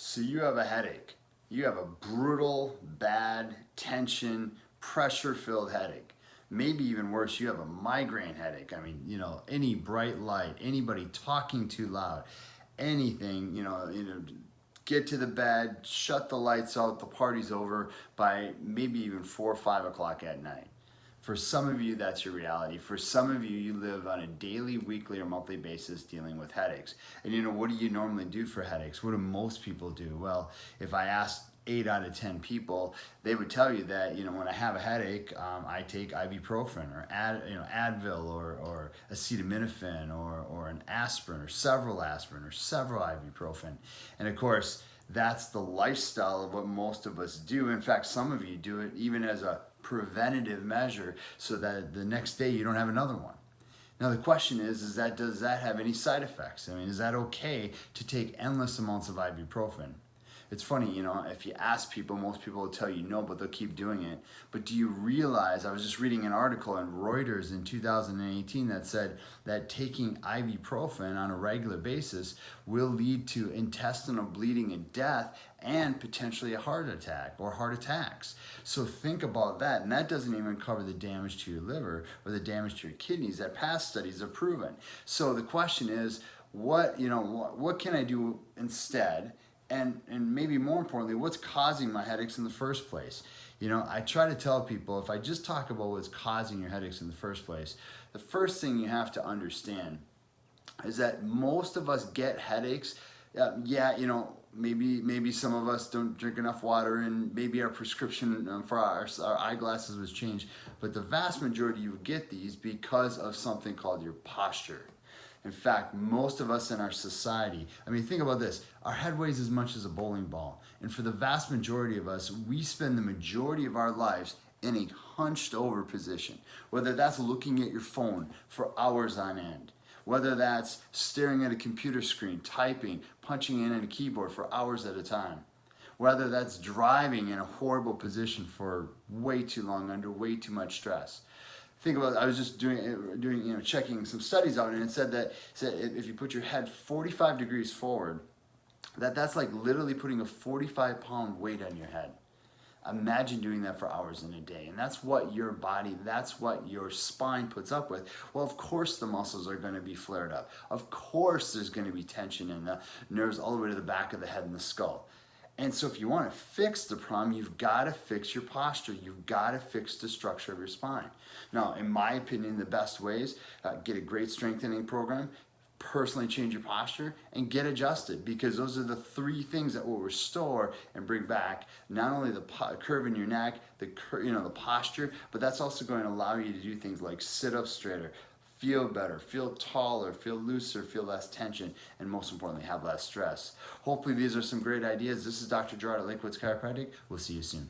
So you have a headache. You have a brutal, bad, tension, pressure-filled headache. Maybe even worse, you have a migraine headache. I mean, any bright light, anybody talking too loud, anything, get to the bed, shut the lights out, the party's over by maybe even 4 or 5 o'clock at night. For some of you, that's your reality. For some of you, you live on a daily, weekly, or monthly basis dealing with headaches. And what do you normally do for headaches? What do most people do? Well, if I asked 8 out of 10 people, they would tell you that, when I have a headache, I take ibuprofen or Advil or acetaminophen or an aspirin or several ibuprofen. And of course, that's the lifestyle of what most of us do. In fact, some of you do it even as a preventative measure so that the next day you don't have another one. Now the question is does that have any side effects? I mean, is that okay to take endless amounts of ibuprofen? It's funny, if you ask people, most people will tell you no, but they'll keep doing it. But do you realize, I was just reading an article in Reuters in 2018 that said that taking ibuprofen on a regular basis will lead to intestinal bleeding and death and potentially a heart attack or heart attacks. So think about that, and that doesn't even cover the damage to your liver or the damage to your kidneys that past studies have proven. So the question is, what can I do instead? And maybe more importantly, what's causing my headaches in the first place? I try to tell people, if I just talk about what's causing your headaches in the first place, the first thing you have to understand is that most of us get headaches. Maybe some of us don't drink enough water, and maybe our prescription for our eyeglasses was changed. But the vast majority you get these because of something called your posture. In fact, most of us in our society, think about this, our head weighs as much as a bowling ball. And for the vast majority of us, we spend the majority of our lives in a hunched over position. Whether that's looking at your phone for hours on end, whether that's staring at a computer screen, typing, punching in a keyboard for hours at a time, whether that's driving in a horrible position for way too long under way too much stress. Think about it, I was just checking some studies out, and it said if you put your head 45 degrees forward, that's like literally putting a 45-pound weight on your head. Imagine doing that for hours in a day. And that's what your body, that's what your spine puts up with. Well, of course the muscles are going to be flared up. Of course there's going to be tension in the nerves all the way to the back of the head and the skull. And so if you want to fix the problem, you've got to fix your posture. You've got to fix the structure of your spine. Now, in my opinion, the best ways, get a great strengthening program, personally change your posture, and get adjusted, because those are the 3 things that will restore and bring back not only the curve in your neck, the posture, but that's also going to allow you to do things like sit up straighter, feel better, feel taller, feel looser, feel less tension, and most importantly, have less stress. Hopefully these are some great ideas. This is Dr. Gerard at Lakewoods Chiropractic. We'll see you soon.